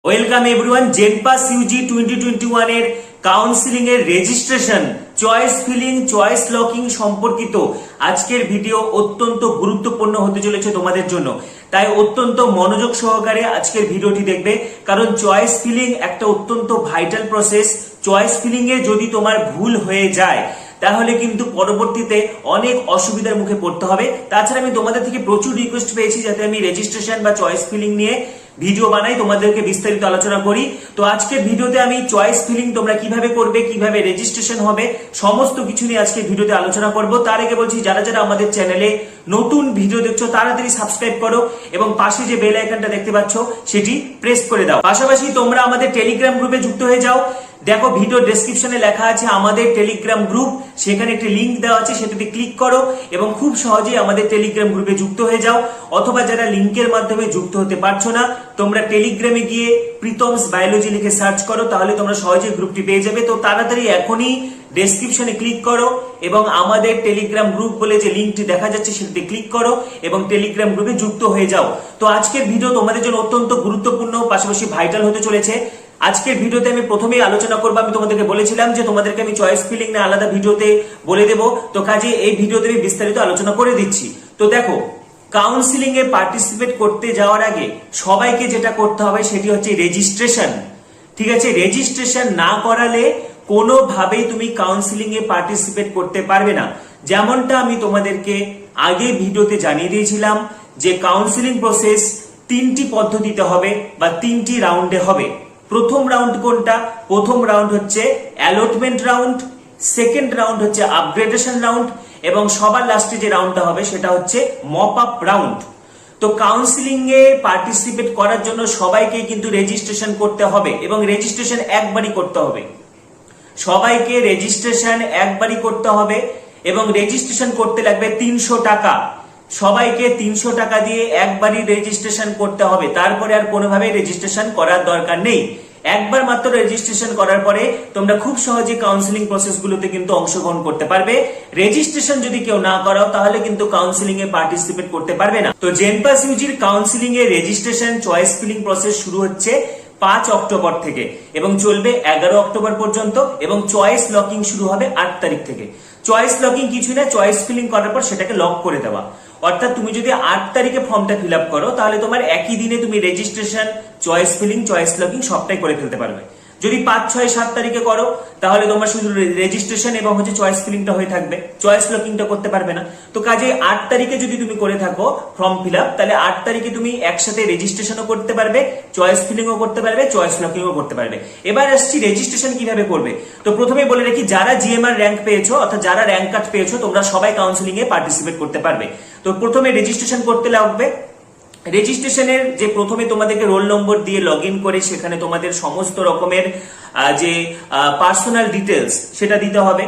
Welcome everyone. জেনপাস Yuji 2021 এর counselling এর registration, choice filling, choice locking সম্পর্কিত আজকের ভিডিও অত্যন্ত গুরুত্বপূর্ণ হতে চলেছে তোমাদের জন্য। তাই অত্যন্ত মনোযোগ সহকারে আজকের ভিডিওটি দেখবে, কারণ চয়েস ফিলিং একটা অত্যন্ত ভাইটাল প্রসেস। চয়েস ফিলিং এ যদি তোমার ভুল হয়ে যায় তাহলে কিন্তু পরবর্তীতে অনেক অসুবিধার মুখে পড়তে হবে। তাছাড়া আমি তোমাদের থেকে প্রচুর রিকোয়েস্ট পেয়েছি যাতে আমি রেজিস্ট্রেশন বা চয়েস ফিলিং নিয়ে ভিডিও বানাই, তোমাদেরকে বিস্তারিত আলোচনা করি। তো আজকের ভিডিওতে আমি চয়েস ফিলিং তোমরা কিভাবে করবে, কিভাবে রেজিস্ট্রেশন হবে, সমস্ত কিছু নিয়ে আজকে ভিডিওতে আলোচনা করব। তার আগে বলছি, যারা যারা আমাদের চ্যানেলে নতুন ভিডিও দেখছো তাড়াতাড়ি সাবস্ক্রাইব করো এবং পাশে যে বেল আইকনটা দেখতে পাচ্ছ সেটি প্রেস করে দাও। পাশাপাশি তোমরা আমাদের টেলিগ্রাম গ্রুপে যুক্ত হয়ে যাও। দেখো ভিডিও ডেসক্রিপশনে লেখা আছে আমাদের টেলিগ্রাম গ্রুপ, সেখানে একটি লিংক দেওয়া আছে, সেটাতে ক্লিক করো এবং খুব সহজেই আমাদের টেলিগ্রাম গ্রুপে যুক্ত হয়ে যাও। অথবা যারা লিংকের মাধ্যমে যুক্ত হতে পারছো না, তোমরা টেলিগ্রামে গিয়ে প্রিটমস বায়োলজি লিখে সার্চ করো, তাহলে তোমরা সহজেই গ্রুপটি পেয়ে যাবে। তো তাড়াতাড়ি এখনই ডেসক্রিপশনে ক্লিক করো এবং আমাদের টেলিগ্রাম গ্রুপ বলে যে লিংকটি দেখা যাচ্ছে সেটাতে ক্লিক করো এবং টেলিগ্রাম গ্রুপে যুক্ত হয়ে যাও। তো আজকের ভিডিও তোমাদের জন্য অত্যন্ত গুরুত্বপূর্ণ, পাশাপাশি ভাইটাল হতে চলেছে। আজকের ভিডিওতে আমি প্রথমেই আলোচনা করব, আমি তোমাদেরকে বলেছিলাম যে তোমাদেরকে আমি চয়েস ফিলিং না আলাদা ভিডিওতে বলে দেব, তো কাজে এই ভিডিওতে আমি বিস্তারিত আলোচনা করে দিচ্ছি। তো দেখো, কাউন্সিলিং এ পার্টিসিপেট করতে যাওয়ার আগে সবাইকে যেটা করতে হবে সেটি হচ্ছে রেজিস্ট্রেশন। ঠিক আছে, রেজিস্ট্রেশন না করালে কোনোভাবেই তুমি কাউন্সিলিং এ পার্টিসিপেট করতে পারবে না। যেমনটা আমি তোমাদেরকে আগে ভিডিওতে জানিয়ে দিয়েছিলাম যে কাউন্সিলিং প্রসেস তিনটি পদ্ধতিতে হবে বা তিনটি রাউন্ডে হবে। প্রথম রাউন্ড কোনটা? প্রথম রাউন্ড হচ্ছে অ্যালটমেন্ট রাউন্ড, সেকেন্ড রাউন্ড হচ্ছে আপগ্রেডেশন রাউন্ড এবং সবার লাস্টে যে রাউন্ডটা হবে সেটা হচ্ছে মপ আপ রাউন্ড। তো কাউন্সিলিং এ পার্টিসিপেট করার জন্য সবাইকে কিন্তু রেজিস্ট্রেশন করতে হবে এবং রেজিস্ট্রেশন একবারই করতে হবে। সবাইকে রেজিস্ট্রেশন একবারই করতে হবে এবং রেজিস্ট্রেশন করতে লাগবে 300 টাকা। সবাইকে 300 টাকা দিয়ে একবারই রেজিস্ট্রেশন করতে হবে, তারপরে আর কোনোভাবে রেজিস্ট্রেশন করার দরকার নেই। একবার মাত্র রেজিস্ট্রেশন করার পরে তোমরা খুব সহজে কাউন্সিলিং প্রসেসগুলোতে কিন্তু অংশগ্রহণ করতে পারবে। রেজিস্ট্রেশন যদি কেউ না করাও তাহলে কিন্তু কাউন্সিলিং এ পার্টিসিপেট করতে পারবে না। তো জেনপাস ইউজির কাউন্সিলিং এ রেজিস্ট্রেশন চয়েস ফিলিং প্রসেস শুরু হচ্ছে 5 অক্টোবর থেকে এবং চলবে 11 অক্টোবর পর্যন্ত এবং চয়েস লকিং শুরু হবে 8 তারিখ থেকে। চয়েস লকিং কিছু না, চয়েস ফিলিং করার পর সেটাকে লক করে দেওয়া। অর্থাৎ তুমি যদি 8 তারিখে ফর্মটা ফিল আপ করো তাহলে তোমার একই দিনে তুমি registration, choice filling, choice locking সবটাই করে ফেলতে পারবে। যদি 5, 6, 7 তারিখে করো তাহলে তোমার শুধু রেজিস্ট্রেশন এবং হচ্ছে চয়েস ফিলিংটা হয়ে থাকবে, চয়েস লকিংটা করতে পারবে না। তো কাজে 8 তারিখে যদি তুমি করে থাকো ফর্ম ফিল আপ, তাহলে 8 তারিখে তুমি একসাথে রেজিস্ট্রেশনও করতে পারবে, চয়েস ফিলিংও করতে পারবে, চয়েস লকিংও করতে পারবে। এবার আসছি রেজিস্ট্রেশন কিভাবে করবে। তো প্রথমেই বলে রাখি, যারা জিএমআর র্যাঙ্ক পেয়েছো অর্থাৎ যারা র্যাঙ্ক কার্ড পেয়েছো তোমরা সবাই কাউন্সিলিং এ পার্টিসিপেট করতে পারবে। তো প্রথমে রেজিস্ট্রেশন করতে লাগবে। রেজিস্ট্রেশনের যে প্রথমে তোমাদেরকে রোল নম্বর দিয়ে লগ ইন করে সেখানে তোমাদের সমস্ত রকমের যে পার্সোনাল ডিটেলস সেটা দিতে হবে।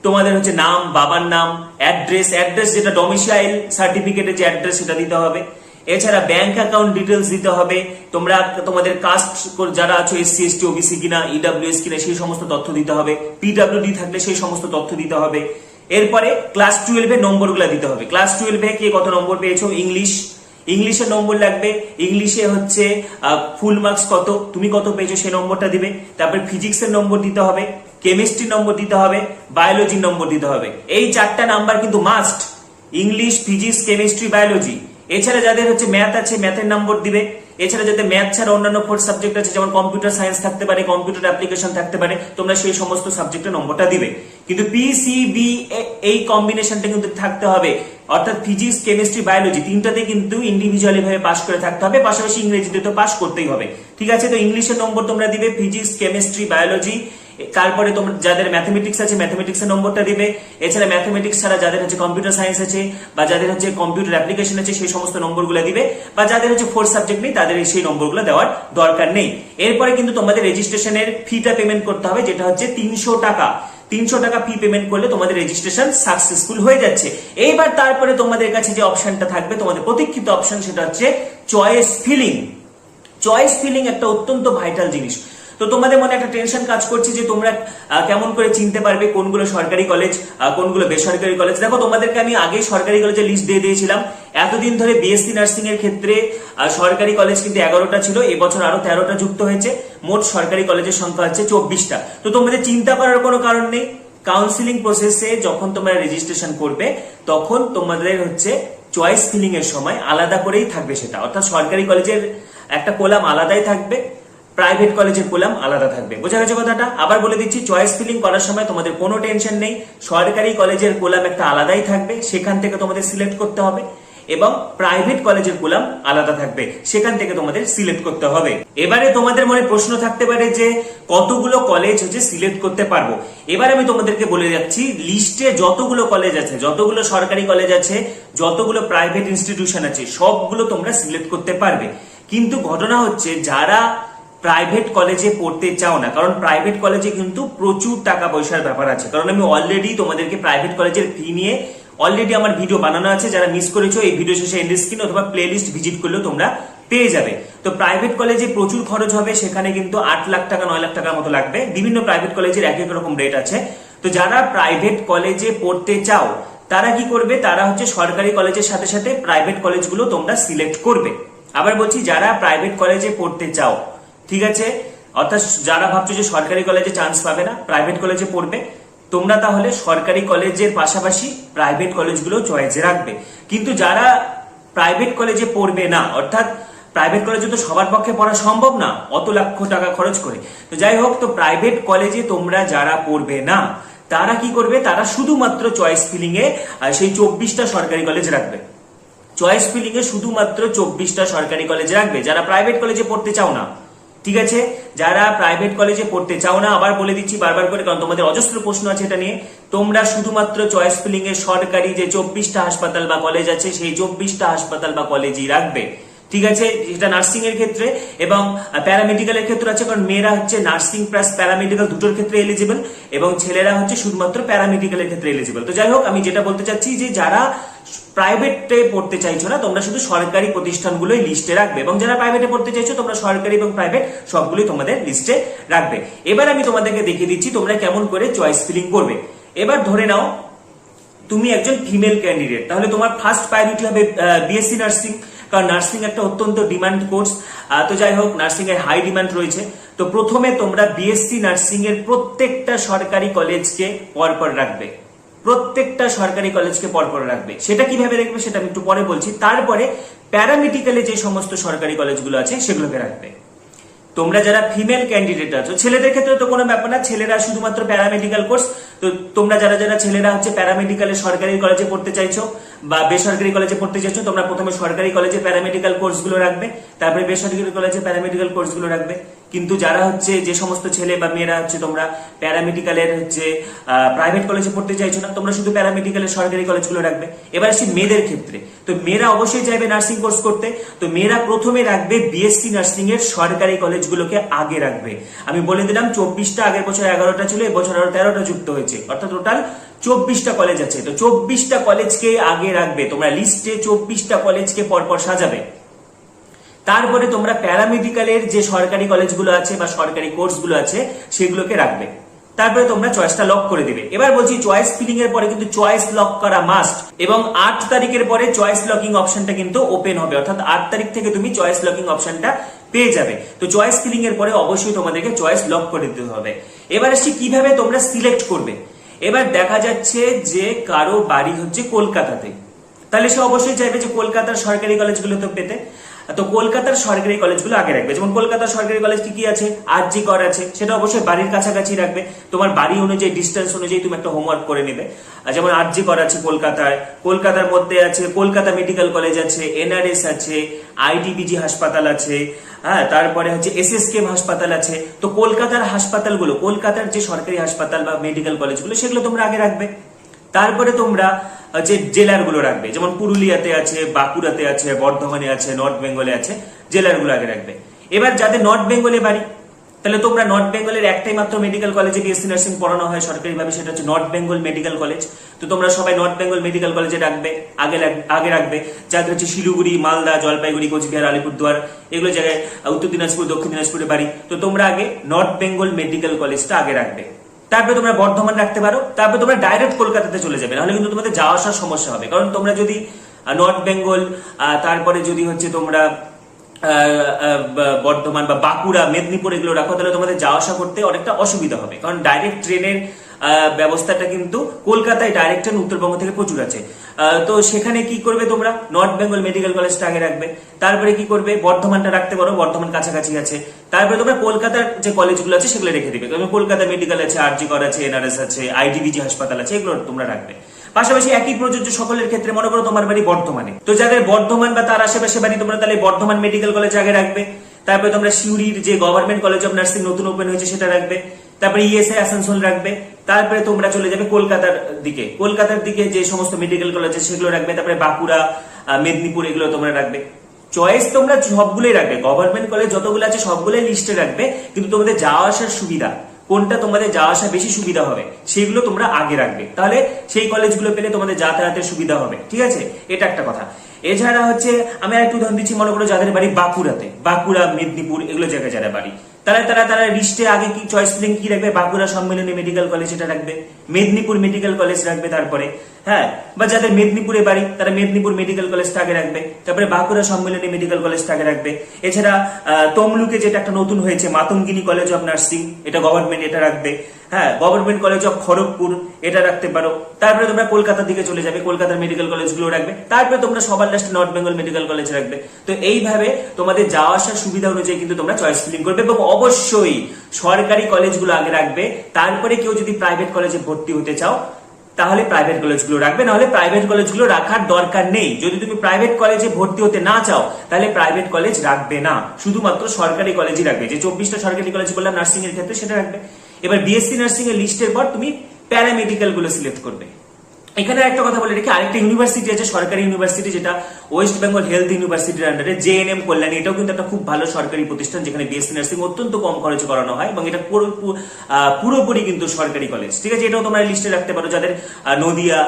তোমাদের হচ্ছে নাম, বাবার নাম, অ্যাড্রেস যেটা ডোমিসাইল সার্টিফিকেটের যে অ্যাড্রেস সেটা দিতে হবে। এছাড়া ব্যাংক অ্যাকাউন্ট ডিটেলস দিতে হবে। তোমরা তোমাদের কাস্ট যারা আছো এসসি, এসটি, ওবিসি কিনা, ইডব্লিউএস কিনা সেই সমস্ত তথ্য দিতে হবে। পিডব্লিউডি থাকলে সেই সমস্ত তথ্য দিতে হবে। এরপরে ক্লাস 12 এর নম্বরগুলো দিতে হবে। ক্লাস 12 এ কে কত নম্বর পেয়েছো, ইংলিশের নম্বর লাগবে। ইংলিশে হচ্ছে ফুল মার্কস কত, তুমি কত পেয়েছো সেই নম্বরটা দিবে। তারপর ফিজিক্সের নম্বর দিতে হবে, কেমিস্ট্রির নম্বর দিতে হবে, বায়োলজির নম্বর দিতে হবে। এই 4টা নাম্বার কিন্তু must, English, physics, chemistry, biology. এছাড়া যাদের হচ্ছে ম্যাথ আছে ম্যাথের নম্বর দিবে। এছাড়া যাদের ম্যাথ ছাড়া অন্যান্য 4 সাবজেক্ট আছে, যেমন কম্পিউটার সায়েন্স থাকতে পারে, কম্পিউটার অ্যাপ্লিকেশন থাকতে পারে, তোমরা সেই সমস্ত সাবজেক্টের নম্বরটা দিবে। কিন্তু পিসিবি এই কম্বিনেশনটা কিন্তু থাকতে হবে, অর্থাৎ ফিজিক্স, কেমিস্ট্রি, বায়োলজি তিনটাতে কিন্তু ইন্ডিভিজুয়ালি ভাবে পাস করে থাকতে হবে, পাশাপাশি ইংরেজিতে তো পাস করতেই হবে। ঠিক আছে, তো ইংলিশের নম্বর তোমরা দিবে, ফিজিক্স, কেমিস্ট্রি, বায়োলজি। তারপরে তোমরা যাদের ম্যাথমেটিক্স আছে ম্যাথমেটিক্সের নম্বরটা দিবে। এছাড়া ম্যাথমেটিক্স ছাড়া যাদের হচ্ছে কম্পিউটার সায়েন্স আছে বা যাদের হচ্ছে কম্পিউটার অ্যাপ্লিকেশন আছে সেই সমস্ত নম্বরগুলো দিবে, বা যাদের হচ্ছে 4 সাবজেক্ট নেই তাদের সেই নম্বরগুলো দেওয়ার দরকার নেই। এরপরে কিন্তু তোমাদের রেজিস্ট্রেশনের ফিটা পেমেন্ট করতে হবে, যেটা হচ্ছে 300 টাকা। 300 টাকা ফি পেমেন্ট করলে তোমাদের রেজিস্ট্রেশন সাকসেসফুল হয়ে যাচ্ছে। এইবার তারপরে তোমাদের কাছে যে অপশনটা থাকবে, তোমাদের প্রতীক্ষিত অপশন, সেটা হচ্ছে চয়েস ফিলিং। চয়েস ফিলিং একটা অত্যন্ত ভাইটাল জিনিস। তো তোমাদের মনে একটা টেনশন কাজ করছে যে তোমরা কেমন করে চিনতে পারবে কোনগুলো সরকারি কলেজ কোনগুলো বেসরকারি কলেজ। দেখো তোমাদেরকে আমি আগেই সরকারি কলেজের লিস্ট দিয়ে দিয়েছিলাম। এতদিন ধরে বিএসসি নার্সিং এর ক্ষেত্রে সরকারি কলেজ কিন্তু 11টা ছিল, এবছর আরো 13টা যুক্ত হয়েছে, মোট সরকারি কলেজের সংখ্যা হচ্ছে 24টা। তো তোমাদের চিন্তা করার কোনো কারণ নেই। কাউন্সিলিং প্রসেসে যখন তোমরা রেজিস্ট্রেশন করবে তখন তোমাদের হচ্ছে চয়েস ফিলিং এর সময় আলাদা করেই থাকবে সেটা, অর্থাৎ সরকারি কলেজের একটা কলাম আলাদাই থাকবে, প্রাইভেট কলেজের কলাম আলাদা থাকবে। বোঝা গেছে কথাটা? আবার বলে দিচ্ছি, চয়েস ফিলিং করার সময় তোমাদের কোনো টেনশন নেই, সরকারি কলেজের কলাম একটা আলাদাই থাকবে, সেখান থেকে তোমাদের সিলেক্ট করতে হবে, এবং প্রাইভেট কলেজের কলাম আলাদা থাকবে, সেখান থেকে তোমাদের সিলেক্ট করতে হবে। এবারে তোমাদের মনে প্রশ্ন থাকতে পারে যে কতগুলো কলেজ হচ্ছে সিলেক্ট করতে পারবো। এবার আমি তোমাদেরকে বলে যাচ্ছি, লিস্টে যতগুলো কলেজ আছে, যতগুলো সরকারি কলেজ আছে, যতগুলো প্রাইভেট ইনস্টিটিউশন আছে, সবগুলো তোমরা সিলেক্ট করতে পারবে। কিন্তু ঘটনা হচ্ছে যারা প্রাইভেট কলেজে পড়তে চাও না, কারণ প্রাইভেট কলেজে কিন্তু প্রচুর টাকা পয়সার ব্যাপার আছে, কারণ আমি অলরেডি তোমাদেরকে প্রাইভেট কলেজের ফি নিয়ে অলরেডি আমার ভিডিও বানানো আছে, যারা মিস করেছো এই ভিডিও শেষে এন্ড স্ক্রিন অথবা প্লে লিস্ট ভিজিট করলেও তোমরা পেয়ে যাবে। তো প্রাইভেট কলেজে প্রচুর খরচ হবে, সেখানে কিন্তু 8 লাখ টাকা 9 লাখ টাকার মতো লাগবে। বিভিন্ন প্রাইভেট কলেজের এক এক রকম রেট আছে। তো যারা প্রাইভেট কলেজে পড়তে চাও তারা কি করবে, তারা হচ্ছে সরকারি কলেজের সাথে সাথে প্রাইভেট কলেজগুলো তোমরা সিলেক্ট করবে। আবার বলছি, যারা প্রাইভেট কলেজে পড়তে চাও, ঠিক আছে, অর্থাৎ যারা ভাবছো যে সরকারি কলেজে চান্স পাবে না, প্রাইভেট কলেজে পড়বে, তোমরা তাহলে সরকারি কলেজের পাশাপাশি প্রাইভেট কলেজগুলো চয়েসে রাখবে। কিন্তু যারা প্রাইভেট কলেজে পড়বে না, অর্থাৎ প্রাইভেট কলেজে তো সবার পক্ষে পড়া সম্ভব না অত লক্ষ টাকা খরচ করে, তো যাই হোক, তো প্রাইভেট কলেজে তোমরা যারা পড়বে না তারা কি করবে, তারা শুধুমাত্র চয়েস ফিলিং এ সেই 24টা সরকারি কলেজ রাখবে। চয়েস ফিলিং এ শুধুমাত্র 24টা সরকারি কলেজ রাখবে, যারা প্রাইভেট কলেজে পড়তে চাও না। ঠিক আছে, যারা প্রাইভেট কলেজে পড়তে চাও না, আবার বলে দিচ্ছি বারবার করে, কারণ তোমাদের অজস্র প্রশ্ন আছে এটা নিয়ে, তোমরা শুধুমাত্র চয়েস ফিলিং এর সরকারি যে 24টা হাসপাতাল বা কলেজ আছে সেই 24টা হাসপাতাল বা কলেজই রাখবে। ঠিক আছে, এটা নার্সিং এর ক্ষেত্রে এবং প্যারামেডিক্যালের ক্ষেত্রে আছে, কারণ মেয়েরা হচ্ছে নার্সিং প্লাস প্যারামেডিক্যাল দুটোর ক্ষেত্রে এলিজিবল এবং ছেলেরা হচ্ছে শুধুমাত্র প্যারামেডিক্যালের ক্ষেত্রে এলিজিবল। তো যাই হোক, আমি যেটা বলতে চাচ্ছি যে যারা প্রাইভেটে পড়তে চাইছো না তোমরা শুধু সরকারি প্রতিষ্ঠানগুলোই লিস্টে রাখবে, এবং যারা প্রাইভেটে পড়তে চাইছো তোমরা সরকারি এবং প্রাইভেট সবগুলোই তোমাদের লিস্টে রাখবে। এবার আমি তোমাদেরকে দেখিয়ে দিচ্ছি তোমরা কেমন করে চয়েস ফিলিং করবে। এবার ধরে নাও তুমি একজন ফিমেল ক্যান্ডিডেট, তাহলে তোমার ফার্স্ট প্রায়োরিটি হবে বিএসসি নার্সিং, কারণ নার্সিং একটা অত্যন্ত ডিমান্ড কোর্স। তো যাই হোক, নার্সিং এর হাই ডিমান্ড রয়েছে। তো প্রথমে তোমরা বিএসসি নার্সিং এর প্রত্যেকটা সরকারি কলেজকে পরপর রাখবে, প্রত্যেকটা সরকারি কলেজকে পরপর রাখবে। সেটা কিভাবে রাখবে সেটা আমি একটু পরে বলছি। তারপরে প্যারামেডিক্যালে যে সমস্ত সরকারি কলেজগুলো আছে সেগুলোকে রাখবে। তোমরা যারা ফিমেল ক্যান্ডিডেট আছো, ছেলেদের ক্ষেত্রে তো কোনো ব্যাপার না, ছেলেরা শুধুমাত্র প্যারামেডিক্যাল কোর্স। তো তোমরা যারা যারা ছেলেরা হচ্ছে প্যারামেডিক্যালের সরকারি কলেজে পড়তে চাইছো বা বেসরকারি কলেজে পড়তে চাইছো, তোমরা প্রথমে সরকারি কলেজে প্যারামেডিক্যাল কোর্সগুলো রাখবে, তারপরে বেসরকারি কলেজে প্যারামেডিক্যাল কোর্সগুলো রাখবে। কিন্তু যারা হচ্ছে যে সমস্ত ছেলে বা মেয়েরা হচ্ছে তোমরা প্যারামেডিক্যালের হচ্ছে প্রাইভেট কলেজে পড়তে চাইছো না, তোমরা শুধু প্যারামেডিক্যালের সরকারি কলেজগুলো রাখবে। এবার আসছি মেয়েদের ক্ষেত্রে। তো মেয়েরা অবশ্যই চাইবে নার্সিং কোর্স করতে, তো মেয়েরা প্রথমে রাখবে বিএসসি নার্সিং এর সরকারি কলেজগুলোকে আগে রাখবে। আমি বলে দিলাম 24টা, আগের বছর 11টা ছিল, এবছর আরো 13টা যুক্ত হয়েছে, অর্থাৎ টোটাল 24টা কলেজ আছে। তো 24টা কলেজকে আগে রাখবে, তোমরা লিস্টে 24টা কলেজকে পরপর সাজাবে। তারপরে তোমরা প্যারামেডিক্যালের যে সরকারি কলেজগুলো আছে বা সরকারি কোর্সগুলো আছে সেগুলোকে রাখবে। তারপরে তোমরা চয়েসটা লক করে দিবে। এবার বলছি, চয়েস ফিলিং এর পরে কিন্তু চয়েস লক করা মাস্ট, এবং 8 তারিখের পরে চয়েস লকিং অপশনটা কিন্তু ওপেন হবে, অর্থাৎ 8 তারিখ থেকে তুমি চয়েস লকিং অপশনটা পেয়ে যাবে। তো চয়েস ফিলিং এর পরে অবশ্যই তোমাদেরকে চয়েস লক করে দিতে হবে। এবার আসছি কিভাবে তোমরা সিলেক্ট করবে। এবার দেখা যাচ্ছে যে কারো বাড়ি হচ্ছে কলকাতাতে, তাহলে সে অবশ্যই চাইবে যে কলকাতার সরকারি কলেজগুলো তো পেতে। তো কলকাতার সরকারি কলেজগুলো আগে রাখবে। যেমন কলকাতার সরকারি কলেজ কি কি আছে, আরজি কর আছে, সেটা অবশ্যই বাড়ির কাছাকাছি রাখবে। তোমার বাড়ি অনুযায়ী, ডিস্টেন্স অনুযায়ী তুমি একটা হোমওয়ার্ক করে নেবে। যেমন আরজি কর আছে কলকাতায়, কলকাতার মধ্যে আছে কলকাতা মেডিকেল কলেজ আছে, এনআরএস আছে, আইডিবিজি হাসপাতাল আছে, হ্যাঁ, তারপরে হচ্ছে এসএসকেএম হাসপাতাল আছে। তো কলকাতার হাসপাতালগুলো, কলকাতার যে সরকারি হাসপাতাল বা মেডিকেল কলেজগুলো সেগুলো তোমরা আগে রাখবে। তারপরে তোমরা যে জেলারগুলো রাখবে, যেমন পুরুলিয়াতে আছে, বাঁকুড়াতে আছে, বর্ধমানে আছে, নর্থ বেঙ্গলে আছে, জেলারগুলো আগে রাখবে। এবার যাদের নর্থ বেঙ্গলে বাড়ি তাহলে তোমরা নর্থ বেঙ্গলের একটাই মাত্র মেডিকেল কলেজে বিএসসি নার্সিং পড়ানো হয় সরকারিভাবে, সেটা হচ্ছে নর্থ বেঙ্গল মেডিকেল কলেজ। তো তোমরা সবাই নর্থ বেঙ্গল মেডিকেল কলেজে রাখবে, আগে রাখবে। যাদের হচ্ছে শিলিগুড়ি, মালদা, জলপাইগুড়ি, কোচবিহার, আলিপুরদুয়ার এগুলো জায়গায়, উত্তর দিনাজপুর, দক্ষিণ দিনাজপুরে বাড়ি, তো তোমরা আগে নর্থ বেঙ্গল মেডিকেল কলেজটা আগে রাখবে। তারপরে তোমরা বর্ধমান রাখতে পারো, তারপরে তোমরা ডাইরেক্ট কলকাতাতে চলে যাবে, নাহলে কিন্তু তোমাদের যাওয়া আসার সমস্যা হবে। কারণ তোমরা যদি নর্থ বেঙ্গল, তারপরে যদি হচ্ছে তোমরা বর্ধমান বা বাঁকুড়া, মেদিনীপুর এগুলো রাখো, তাহলে তোমাদের যাওয়া আসা করতে অনেকটা অসুবিধা হবে। কারণ ডাইরেক্ট ট্রেনের ব্যবস্থাটা কিন্তু কলকাতায় ডাইরেক্ট ট্রেন উত্তরবঙ্গ থেকে প্রচুর আছে। তো সেখানে কি করবে, তোমরা নর্থ বেঙ্গল মেডিকেল কলেজটা আগে রাখবে। তারপরে কি করবে, বর্ধমানটা রাখতে পারো, বর্ধমান কাছাকাছি আছে। তারপরে তোমরা কলকাতার যে কলেজগুলো আছে সেগুলো রেখে দিবে। কলকাতা মেডিকেল আছে, আরজি কর আছে, এনআরএস আছে, আইডিবিজি হাসপাতাল আছে, এগুলো তোমরা রাখবে। পাশাপাশি একই প্রযোজ্য সকলের ক্ষেত্রে, মনে করো তোমার বাড়ি বর্ধমানে, তো যাদের বর্ধমান বা তার আশেপাশে বাড়ি তোমরা তাহলে বর্ধমান মেডিকেল কলেজ আগে রাখবে। তারপরে তোমরা সিউড়ির যে গভর্নমেন্ট কলেজ অফ নার্সিং নতুন ওপেন হয়েছে সেটা রাখবে। তারপরে ইএসআই আসানসোল রাখবে। তারপরে তোমরা চলে যাবে কলকাতার দিকে যে সমস্ত মেডিকেল কলেজ আছে সেগুলো রাখবে। তারপরে বাঁকুড়া, মেদিনীপুর এগুলো তোমরা রাখবে। চয়েস তোমরা সবগুলোই রাখবে, গভর্নমেন্ট কলেজ যতগুলো আছে সবগুলোই লিস্টে রাখবে, কিন্তু তোমাদের যাওয়া আসার সুবিধা কোনটা, তোমাদের যাওয়া আসা বেশি সুবিধা হবে সেগুলো তোমরা আগে রাখবে। তাহলে সেই কলেজগুলো পেলে তোমাদের যাতায়াতের সুবিধা হবে। ঠিক আছে, এটা একটা কথা। এছাড়া হচ্ছে আমি আর একটু উদাহরণ দিচ্ছি, মনে করো যাদের বাড়ি বাঁকুড়াতে, বাঁকুড়া, মেদিনীপুর এগুলো জায়গায় যারা বাড়ি, তারা লিস্টে আগে কি চয়েস ফিলিং কি রাখবে, বাঁকুড়া সম্মিলনী মেডিকেল কলেজ এটা রাখবে, মেদিনীপুর মেডিকেল কলেজ রাখবে। তারপরে হ্যাঁ, বা যাদের মেদিনীপুরে বাড়ি তারা মেদিনীপুর মেডিকেল কলেজটা আগে রাখবে। তারপরে বাঁকুড়া সম্মিলনী মেডিকেল কলেজটা আগে রাখবে। এছাড়া তমলুকে যেটা একটা নতুন হয়েছে মাতঙ্গিনী কলেজ অফ নার্সিং, এটা গভর্নমেন্ট, এটা রাখবে। হ্যাঁ, গভর্নমেন্ট কলেজ অফ খড়গপুর এটা রাখতে পারো। তারপরে তোমরা কলকাতার দিকে চলে যাবে, কলকাতার মেডিকেল কলেজগুলো রাখবে। তারপরে তোমরা সবার লাস্টে নর্থ বেঙ্গল মেডিকেল কলেজ রাখবে। তো এইভাবে তোমাদের যাওয়া আসার সুবিধা অনুযায়ী কিন্তু তোমরা চয়েস ফিলিং করবে, এবং অবশ্যই সরকারি কলেজগুলো আগে রাখবে। তারপরে কেউ যদি প্রাইভেট কলেজে ভর্তি হতে চাও তাহলে প্রাইভেট কলেজগুলো রাখবে, নাহলে প্রাইভেট কলেজগুলো রাখার দরকার নেই। যদি তুমি প্রাইভেট কলেজে ভর্তি হতে না চাও তাহলে প্রাইভেট কলেজ রাখবে না, শুধুমাত্র সরকারি কলেজই রাখবে। যে 24টা সরকারি কলেজ বললাম নার্সিং এর ক্ষেত্রে সেটা রাখবে। এবার বিএসসি নার্সিং এর লিস্টের পর তুমি প্যারামেডিক্যাল গুলো সিলেক্ট করবে। এখানে একটা কথা বলে রেখে, আরেকটা ইউনিভার্সিটি আছে সরকারি ইউনিভার্সিটি, যেটা ওয়েস্ট বেঙ্গল হেলথ ইউনিভার্সিটির আন্ডারে, জেএনএম কল্যাণী। এটাও কিন্তু একটা খুব ভালো সরকারি প্রতিষ্ঠান, যেখানে বিএসসি নার্সিং অত্যন্ত কম খরচে করানো হয়, এবং এটা পুরোপুরি কিন্তু সরকারি কলেজ। ঠিক আছে, এটাও তোমরা লিস্টে রাখতে পারো। যাদের নদিয়া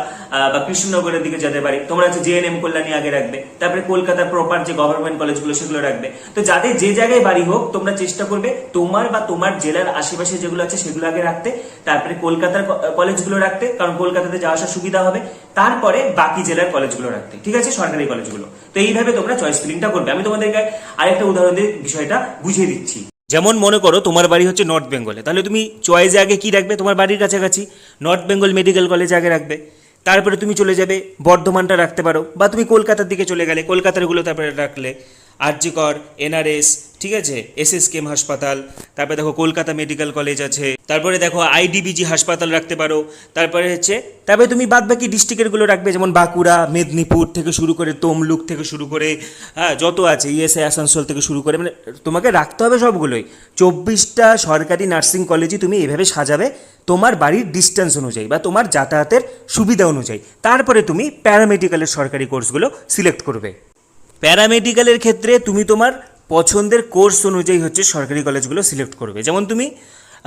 বা কৃষ্ণনগরের দিকে যাদের বাড়ি, তোমরা হচ্ছে জেএনএম কল্যাণী আগে রাখবে। তারপরে কলকাতার প্রপার যে গভর্নমেন্ট কলেজগুলো সেগুলো রাখবে। তো যাদের যে জায়গায় বাড়ি হোক, তোমরা চেষ্টা করবে তোমার বা তোমার জেলার আশেপাশে যেগুলো আছে সেগুলো আগে রাখতে, তারপরে কলকাতার কলেজগুলো রাখতে, কারণ কলকাতাতে যাওয়া আসার সুবিধা হবে। তারপরে বাকি জেলার কলেজগুলো রাখতে, ঠিক আছে, সরকারি কলেজগুলো। তো এইভাবে তোমরা চয়েস ফিলিংটা করবে। আমি তোমাদেরকে আরেকটা উদাহরণ দিয়ে বিষয়টা বুঝিয়ে দিচ্ছি। যেমন মনে করো তোমার বাড়ি হচ্ছে নর্থ বেঙ্গলে, তাহলে তুমি চয়েসে আগে কি রাখবে, তোমার বাড়ির কাছাকাছি নর্থ বেঙ্গল মেডিকেল কলেজ আগে রাখবে। তারপরে তুমি চলে যাবে বর্ধমানটা রাখতে পারো, বা তুমি কলকাতার দিকে চলে গেলে কলকাতার গুলো তারপরে রাখলে, আরজি কর, এনআরএস, ঠিক আছে, এসএসকেএম হাসপাতাল, তারপরে দেখো কলকাতা মেডিকেল কলেজ আছে, তারপরে দেখো আইডিবিজি হাসপাতাল রাখতে পারো। তারপরে তুমি বাদ বাকি ডিস্ট্রিক্টের গুলো রাখবে, যেমন বাঁকুড়া, মেদিনীপুর থেকে শুরু করে, তমলুক থেকে শুরু করে, হ্যাঁ যত আছে, ইএসআই আসানসোল থেকে শুরু করে, মানে তোমাকে রাখতে হবে সবগুলোই। 24টা সরকারি নার্সিং কলেজই তুমি এভাবে সাজাবে তোমার বাড়ির ডিস্টেন্স অনুযায়ী বা তোমার যাতায়াতের সুবিধা অনুযায়ী। তারপরে তুমি প্যারামেডিক্যালের সরকারি কোর্সগুলো সিলেক্ট করবে। প্যারামেডিক্যালের ক্ষেত্রে তুমি তোমার পছন্দের কোর্স অনুযায়ী হচ্ছে সরকারি কলেজগুলো সিলেক্ট করবে। যেমন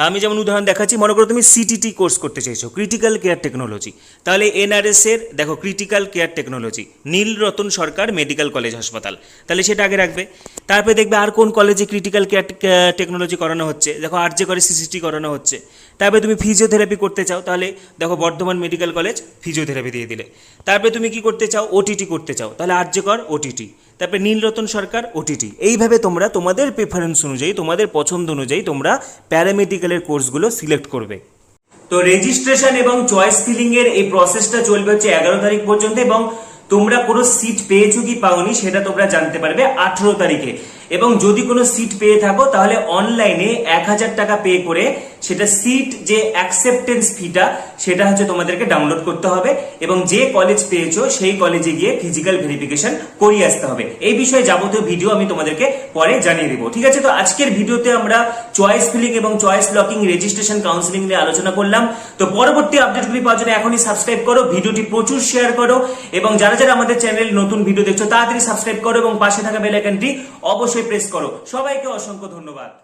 আমি যেমন উদাহরণ দেখাচ্ছি, মনে করো তুমি সিটিটি কোর্স করতে চাইছো, ক্রিটিক্যাল কেয়ার টেকনোলজি, তাহলে এনআরএস এর দেখো ক্রিটিক্যাল কেয়ার টেকনোলজি, নীলরতন সরকার মেডিকেল কলেজ হাসপাতাল, তাহলে সেটা আগে রাখবে। তারপরে দেখবে আর কোন কলেজে ক্রিটিক্যাল কেয়ার টেকনোলজি করানো হচ্ছে, দেখো আরজে করে সিসিটি করানো হচ্ছে। তারপরে তুমি ফিজিওথেরাপি করতে চাও, তাহলে দেখো বর্ধমান মেডিকেল কলেজ ফিজিওথেরাপি দিয়ে দিলে। তারপরে তুমি কি করতে চাও, ওটিটি করতে চাও, তাহলে আরজে কর ওটিটি, তারপরে নীলরতন সরকার ওটিটি। এইভাবে তোমরা তোমাদের প্রেফারেন্স অনুযায়ী, তোমাদের পছন্দ অনুযায়ী তোমরা প্যারামেডিক্যালের কোর্সগুলো সিলেক্ট করবে। তো রেজিস্ট্রেশন এবং চয়েস ফিলিং এর এই প্রসেসটা চলবে হচ্ছে 11 তারিখ পর্যন্ত, এবং তোমরা কোনো সিট পেয়েছো কি পাওনি সেটা তোমরা জানতে পারবে 18 তারিখে। এবং যদি কোনো সিট পেয়ে থাকো তাহলে অনলাইনে 1000 টাকা পে করে সেটা সিট যে অ্যাকসেপ্টেন্স ফিটা সেটা হচ্ছে তোমাদেরকে ডাউনলোড করতে হবে, এবং যে কলেজ পেয়েছো সেই কলেজে গিয়ে ফিজিক্যাল ভেরিফিকেশন করিয়ে আসতে হবে। এই বিষয়ে যাবতীয় ভিডিও আমি তোমাদেরকে পরে জানিয়ে দেবো, ঠিক আছে। তো আজকের ভিডিওতে আমরা চয়েস ফিলিং এবং চয়েস লকিং, রেজিস্ট্রেশন, কাউন্সিলিং নিয়ে আলোচনা করলাম। তো পরবর্তী আপডেটগুলি পাওয়ার জন্য এখনই সাবস্ক্রাইব করো, ভিডিওটি প্রচুর শেয়ার করো, এবং যারা যারা আমাদের চ্যানেল নতুন ভিডিও দেখছো তাড়াতাড়ি সাবস্ক্রাইব করো এবং পাশে থাকা বেল আইকনটি অবশ্যই প্রেস করো। সবাইকে অসংখ্য ধন্যবাদ।